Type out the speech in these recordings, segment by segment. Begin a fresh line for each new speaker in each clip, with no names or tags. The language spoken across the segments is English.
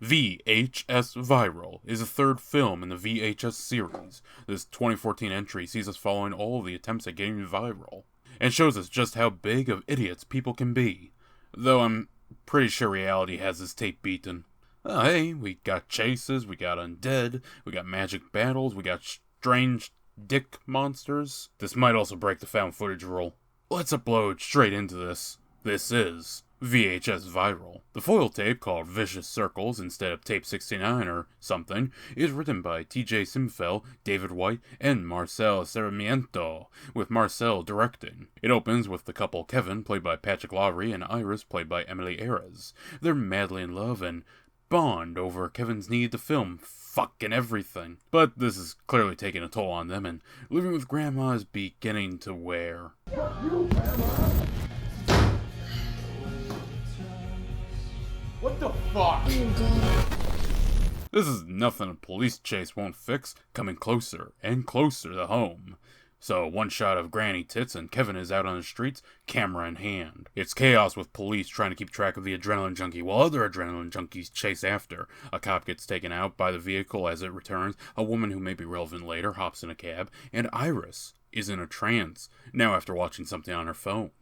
VHS Viral is the third film in the VHS series. This 2014 entry sees us following all of the attempts at getting viral, and shows us just how big of idiots people can be. Though I'm pretty sure reality has this tape beaten. Oh, hey, we got chases, we got undead, we got magic battles, we got strange dick monsters. This might also break the found footage rule. Let's upload straight into this. This is VHS Viral. The foil tape, called Vicious Circles instead of Tape 69 or something, is written by T.J. Simfel, David White, and Marcel Sarmiento, with Marcel directing. It opens with the couple Kevin, played by Patrick Lowry, and Iris, played by Emily Ayres. They're madly in love and bond over Kevin's need to film fucking everything. But this is clearly taking a toll on them, and living with Grandma is beginning to wear.
What the fuck?
This is nothing a police chase won't fix, coming closer and closer to home. So, one shot of Granny tits and Kevin is out on the streets, camera in hand. It's chaos with police trying to keep track of the adrenaline junkie while other adrenaline junkies chase after. A cop gets taken out by the vehicle as it returns, a woman who may be relevant later hops in a cab, and Iris is in a trance, now after watching something on her phone.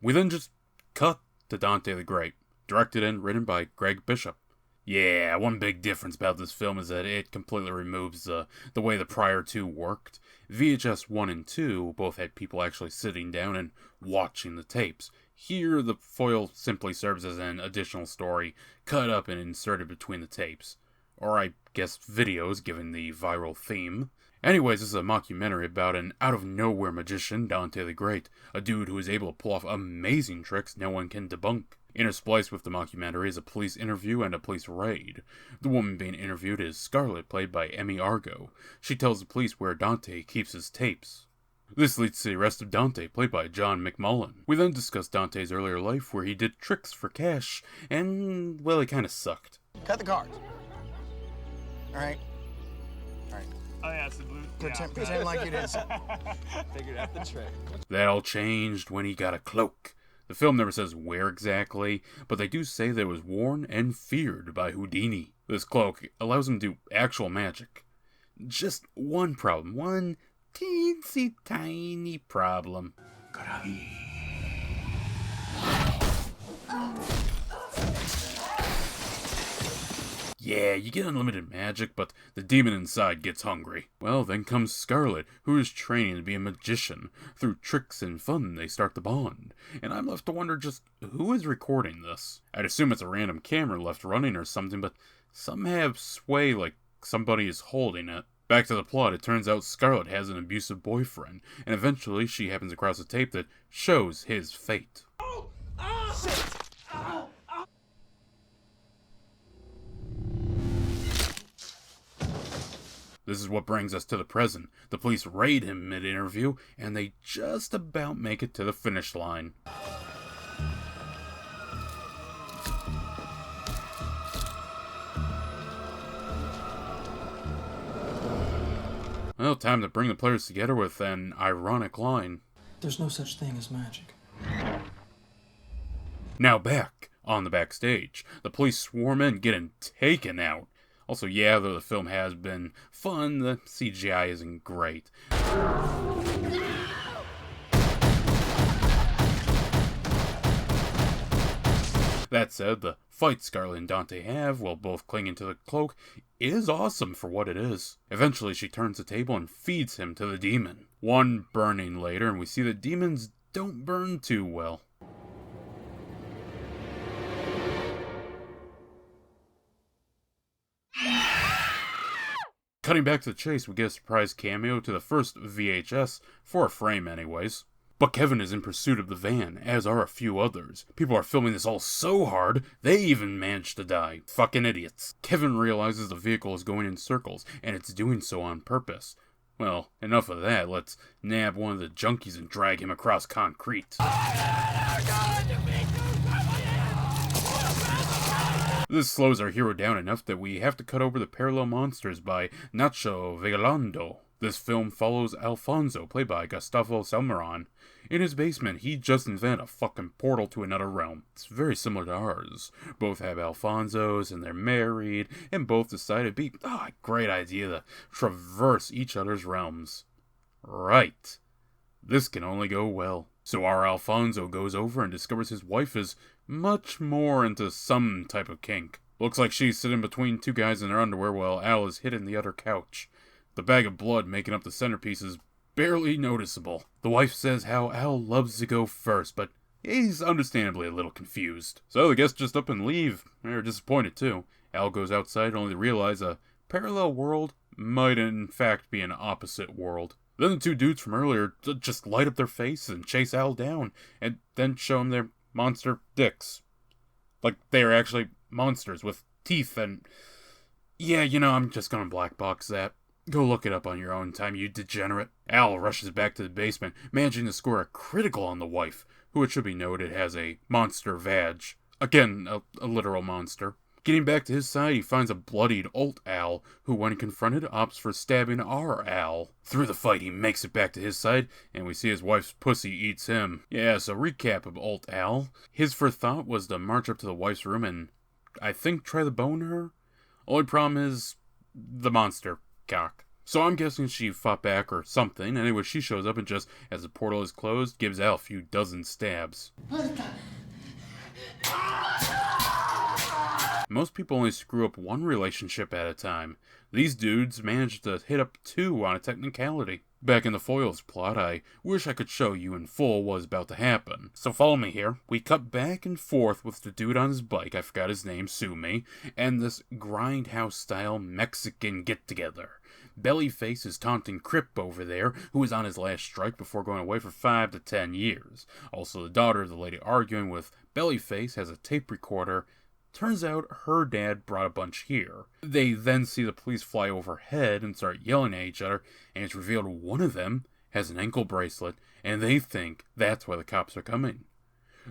We then just cut to Dante the Great. Directed and written by Greg Bishop. Yeah, one big difference about this film is that it completely removes the way the prior two worked. VHS 1 and 2 both had people actually sitting down and watching the tapes. Here, the foil simply serves as an additional story, cut up and inserted between the tapes. Or I guess videos, given the viral theme. Anyways, this is a mockumentary about an out-of-nowhere magician, Dante the Great, a dude who is able to pull off amazing tricks no one can debunk. Interspliced with the mockumentary is a police interview and a police raid. The woman being interviewed is Scarlett, played by Emmy Argo. She tells the police where Dante keeps his tapes. This leads to the arrest of Dante, played by John McMullen. We then discuss Dante's earlier life, where he did tricks for cash, and, well, he kinda sucked.
Cut the cards. Alright.
Oh yeah, it's the blue.
Pretend like you didn't say.
Figured out the trick.
That all changed when he got a cloak. The film never says where exactly, but they do say that it was worn and feared by Houdini. This cloak allows him to do actual magic. Just one problem. One teensy tiny problem. Yeah, you get unlimited magic, but the demon inside gets hungry. Well, then comes Scarlett, who is training to be a magician. Through tricks and fun, they start to bond. And I'm left to wonder just who is recording this. I'd assume it's a random camera left running or something, but some have sway like somebody is holding it. Back to the plot, it turns out Scarlett has an abusive boyfriend, and eventually she happens across a tape that shows his fate. This is what brings us to the present. The police raid him mid-interview, and they just about make it to the finish line. Well, time to bring the players together with an ironic line.
There's no such thing as magic.
Now back on the backstage, the police swarm in, getting taken out. Also, yeah, though the film has been fun, the CGI isn't great. That said, the fight Scarlett and Dante have, while both clinging to the cloak, is awesome for what it is. Eventually, she turns the table and feeds him to the demon. One burning later, and we see that demons don't burn too well. Cutting back to the chase, we get a surprise cameo to the first VHS, for a frame anyways. But Kevin is in pursuit of the van, as are a few others. People are filming this all so hard, they even managed to die. Fucking idiots. Kevin realizes the vehicle is going in circles, and it's doing so on purpose. Well, enough of that, let's nab one of the junkies and drag him across concrete. This slows our hero down enough that we have to cut over the Parallel Monsters by Nacho Vigalondo. This film follows Alfonso, played by Gustavo Salmeron. In his basement, he just invented a fucking portal to another realm. It's very similar to ours. Both have Alfonsos, and they're married, and both decide it'd be a great idea to traverse each other's realms. Right. This can only go well. So our Alfonso goes over and discovers his wife is much more into some type of kink. Looks like she's sitting between two guys in their underwear while Al is hitting the other couch. The bag of blood making up the centerpiece is barely noticeable. The wife says how Al loves to go first, but he's understandably a little confused. So the guests just up and leave. They're disappointed too. Al goes outside only to realize a parallel world might in fact be an opposite world. Then the two dudes from earlier just light up their face and chase Al down, and then show him their monster dicks. Like they are actually monsters with teeth and... Yeah, I'm just gonna black box that. Go look it up on your own time, you degenerate. Al rushes back to the basement, managing to score a critical on the wife, who it should be noted has a monster vag. Again, a literal monster. Getting back to his side, he finds a bloodied Alt Al, who when confronted opts for stabbing our Al. Through the fight, he makes it back to his side, and we see his wife's pussy eats him. Yeah, so recap of Alt Al. His first thought was to march up to the wife's room and, I think, try to bone her? Only problem is, the monster cock. So I'm guessing she fought back or something. Anyway, she shows up and just, as the portal is closed, gives Al a few dozen stabs. Most people only screw up one relationship at a time. These dudes managed to hit up two on a technicality. Back in the Foils plot, I wish I could show you in full what was about to happen. So follow me here. We cut back and forth with the dude on his bike, I forgot his name, sue me, and this grindhouse-style Mexican get-together. Bellyface is taunting Crip over there, who is on his last strike before going away for 5 to 10 years. Also, the daughter of the lady arguing with Bellyface has a tape recorder. Turns out her dad brought a bunch here. They then see the police fly overhead and start yelling at each other, and it's revealed one of them has an ankle bracelet, and they think that's why the cops are coming.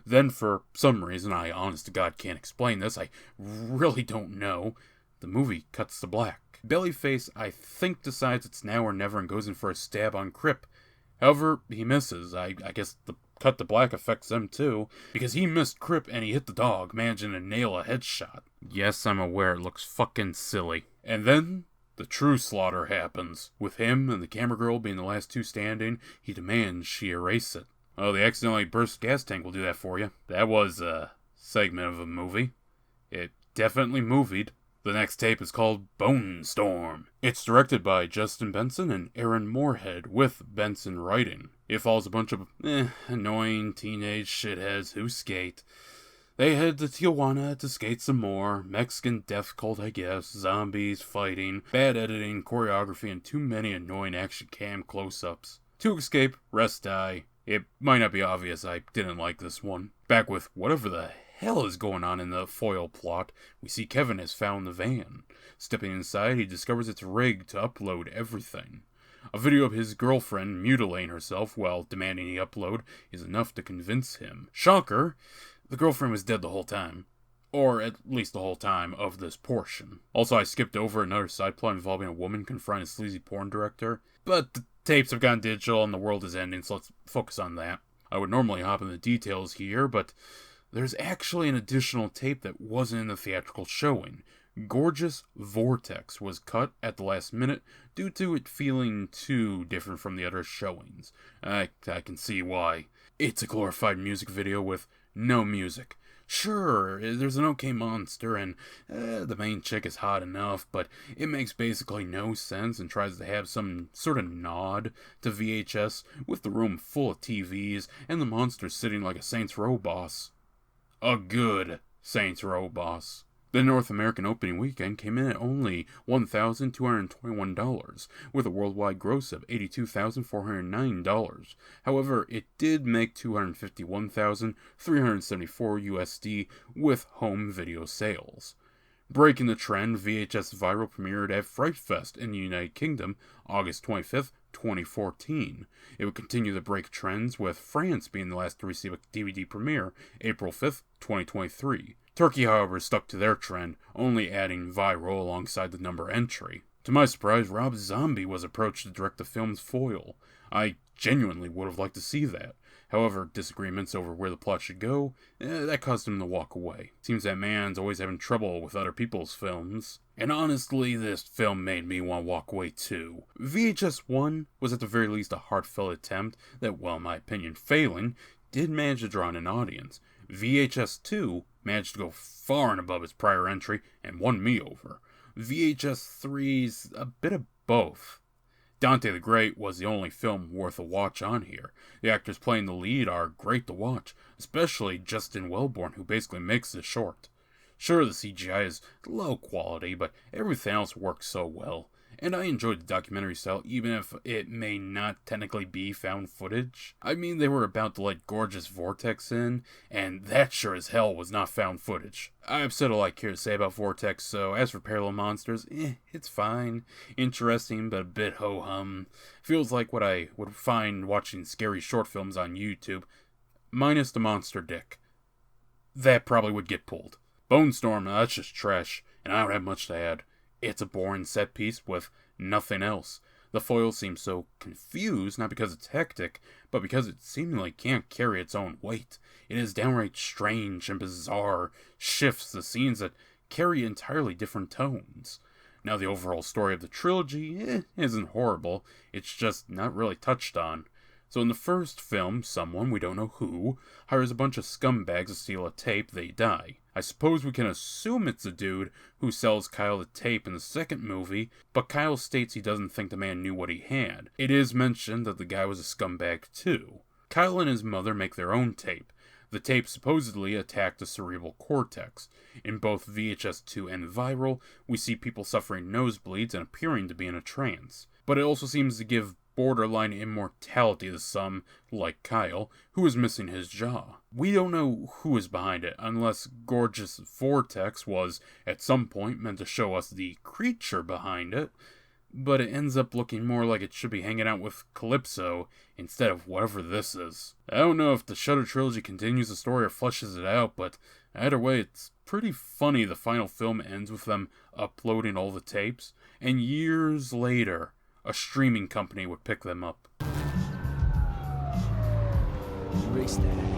Then, for some reason, I honest to God can't explain this, I really don't know, the movie cuts to black. Bellyface, I think, decides it's now or never and goes in for a stab on Crip. However, he misses. I guess the cut to black affects them too, because he missed Crip and he hit the dog, managing to nail a headshot. Yes, I'm aware it looks fucking silly. And then, the true slaughter happens. With him and the camera girl being the last two standing, he demands she erase it. Oh, the accidentally burst gas tank will do that for you. That was a segment of a movie. It definitely movied. The next tape is called Bone Storm. It's directed by Justin Benson and Aaron Moorhead, with Benson writing. It follows a bunch of annoying teenage shitheads who skate. They head to Tijuana to skate some more. Mexican death cult, I guess. Zombies, fighting, bad editing, choreography, and too many annoying action cam close-ups. To escape, rest, die. It might not be obvious I didn't like this one. Back with whatever the hell is going on in the foil plot, we see Kevin has found the van. Stepping inside, he discovers it's rigged to upload everything. A video of his girlfriend mutilating herself while demanding he upload is enough to convince him. Shocker, the girlfriend was dead the whole time. Or at least the whole time of this portion. Also, I skipped over another side plot involving a woman confronting a sleazy porn director. But the tapes have gone digital and the world is ending, so let's focus on that. I would normally hop into the details here, but there's actually an additional tape that wasn't in the theatrical showing. Gorgeous Vortex was cut at the last minute due to it feeling too different from the other showings. I can see why. It's a glorified music video with no music. Sure, there's an okay monster, and the main chick is hot enough, but it makes basically no sense and tries to have some sort of nod to VHS with the room full of TVs and the monster sitting like a Saints Row boss. A good Saints Row boss. The North American opening weekend came in at only $1,221, with a worldwide gross of $82,409. However, it did make $251,374 USD with home video sales. Breaking the trend, VHS Viral premiered at Fright Fest in the United Kingdom, August 25th, 2014. It would continue to break trends, with France being the last to receive a DVD premiere, April 5th, 2023. Turkey, however, stuck to their trend, only adding Viral alongside the number entry. To my surprise, Rob Zombie was approached to direct the film's foil. I genuinely would have liked to see that. However, disagreements over where the plot should go, that caused him to walk away. Seems that man's always having trouble with other people's films. And honestly, this film made me want to walk away too. VHS 1 was at the very least a heartfelt attempt that, while in my opinion failing, did manage to draw in an audience. VHS 2 managed to go far and above its prior entry and won me over. VHS 3's a bit of both. Dante the Great was the only film worth a watch on here. The actors playing the lead are great to watch, especially Justin Welborn, who basically makes this short. Sure, the CGI is low quality, but everything else works so well. And I enjoyed the documentary style, even if it may not technically be found footage. I mean, they were about to let Gorgeous Vortex in, and that sure as hell was not found footage. I've said all I care to say about Vortex, so as for Parallel Monsters, it's fine. Interesting, but a bit ho-hum. Feels like what I would find watching scary short films on YouTube, minus the monster dick. That probably would get pulled. Bone Storm, that's just trash, and I don't have much to add. It's a boring set piece with nothing else. The foil seems so confused, not because it's hectic, but because it seemingly can't carry its own weight. It is downright strange and bizarre, shifts the scenes that carry entirely different tones. Now, the overall story of the trilogy isn't horrible, it's just not really touched on. So in the first film, someone, we don't know who, hires a bunch of scumbags to steal a tape, they die. I suppose we can assume it's the dude who sells Kyle the tape in the second movie, but Kyle states he doesn't think the man knew what he had. It is mentioned that the guy was a scumbag too. Kyle and his mother make their own tape. The tape supposedly attacked the cerebral cortex. In both VHS 2 and Viral, we see people suffering nosebleeds and appearing to be in a trance. But it also seems to give borderline immortality to some, like Kyle, who is missing his jaw. We don't know who is behind it, unless Gorgeous Vortex was, at some point, meant to show us the creature behind it, but it ends up looking more like it should be hanging out with Calypso instead of whatever this is. I don't know if the Shudder trilogy continues the story or fleshes it out, but either way, it's pretty funny the final film ends with them uploading all the tapes, and years later, a streaming company would pick them up.
Erase that.